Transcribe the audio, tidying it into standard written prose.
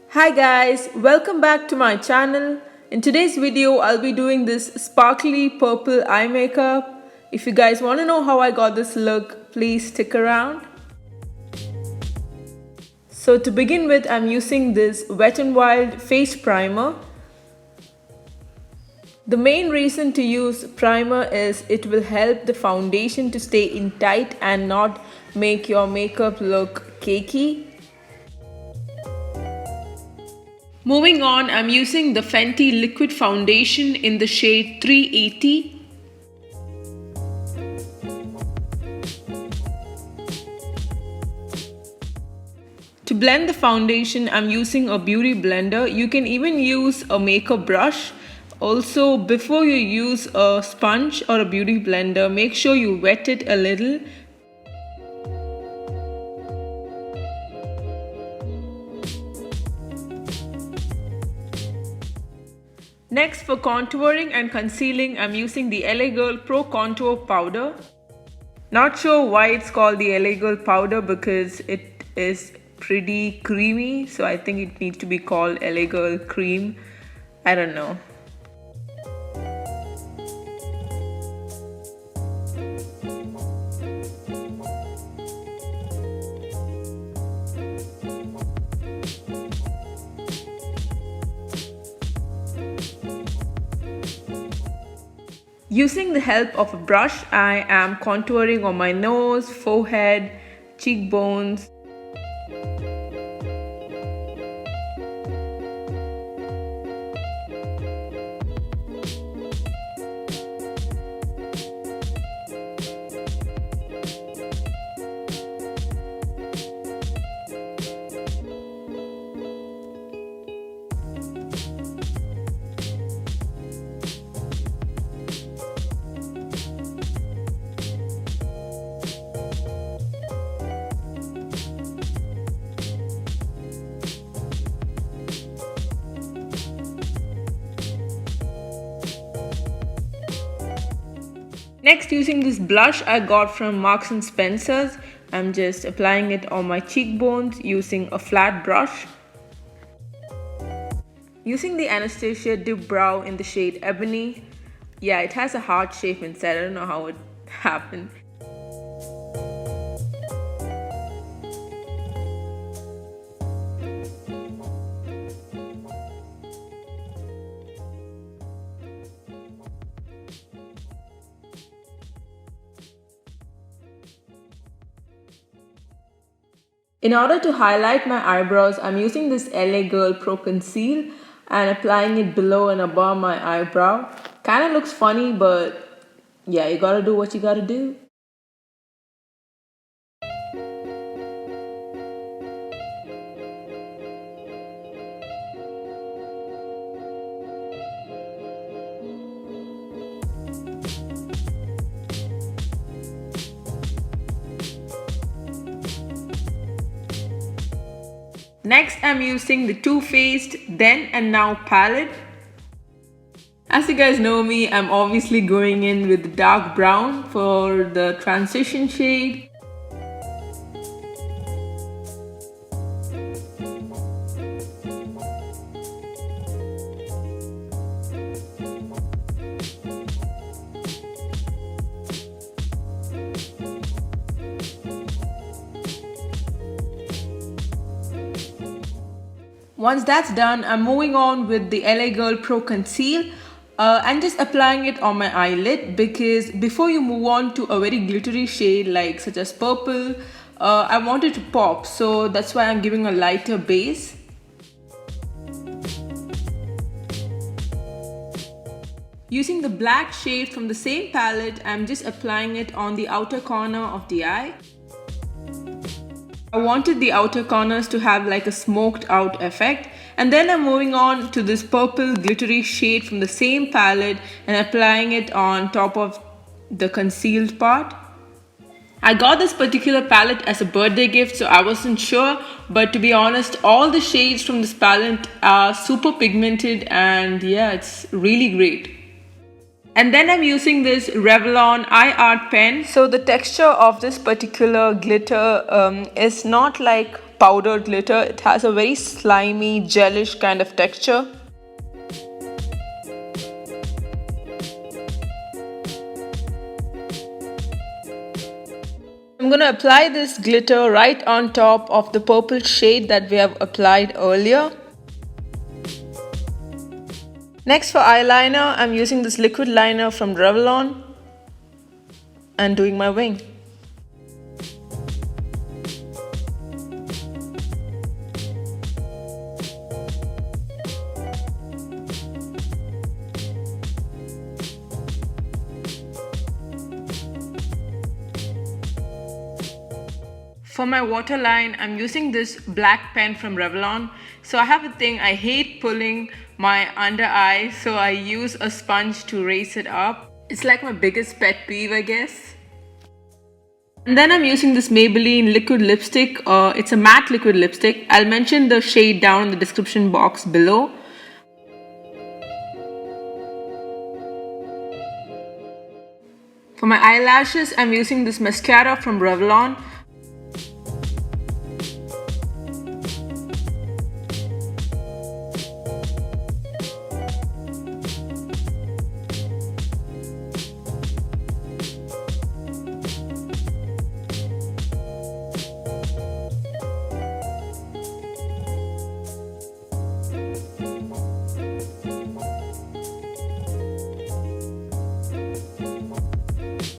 Hi guys, welcome back to my channel. In today's video, I'll be doing this sparkly purple eye makeup. If you guys want to know how I got this look, please stick around. So to begin with, I'm using this Wet n Wild face primer. The main reason to use primer is it will help the foundation to stay in tight and not make your makeup look cakey. Moving on, I'm using the Fenty Liquid foundation in the shade 380. To blend the foundation, I'm using a beauty blender. You can even use a makeup brush. Also, before you use a sponge or a beauty blender, make sure you wet it a little. Next, for contouring and concealing, I'm using the LA Girl Pro Contour Powder. Not sure why it's called the LA Girl Powder because it is pretty creamy, so I think it needs to be called LA Girl Cream. I don't know. Using the help of a brush, I am contouring on my nose, forehead, cheekbones. Next, using this blush I got from Marks & Spencer's, I'm just applying it on my cheekbones using a flat brush. Using the Anastasia Dipbrow in the shade Ebony. Yeah, it has a heart shape inside, I don't know how it happened. In order to highlight my eyebrows, I'm using this LA Girl Pro Conceal and applying it below and above my eyebrow. Kinda looks funny, but yeah, you gotta do what you gotta do. Next, I'm using the Too Faced Then and Now palette. As you guys know me, I'm obviously going in with the dark brown for the transition shade. Once that's done, I'm moving on with the LA Girl Pro Conceal and just applying it on my eyelid, because before you move on to a very glittery shade like such as purple, I want it to pop, so that's why I'm giving a lighter base. Using the black shade from the same palette, I'm just applying it on the outer corner of the eye. I wanted the outer corners to have like a smoked out effect, and then I'm moving on to this purple glittery shade from the same palette and applying it on top of the concealed part. I got this particular palette as a birthday gift, so I wasn't sure, but to be honest, all the shades from this palette are super pigmented and yeah, it's really great. And then I'm using this Revlon eye art pen. So the texture of this particular glitter is not like powdered glitter. It has a very slimy, gelish kind of texture. I'm going to apply this glitter right on top of the purple shade that we have applied earlier. Next for eyeliner, I'm using this liquid liner from Revlon and doing my wing. For my waterline, I'm using this black pen from Revlon. So I have a thing, I hate pulling my under eye, so I use a sponge to raise it up. It's like my biggest pet peeve, I guess. And then I'm using this Maybelline Liquid lipstick. It's a matte liquid lipstick. I'll mention the shade down in the description box below. For my eyelashes, I'm using this mascara from Revlon.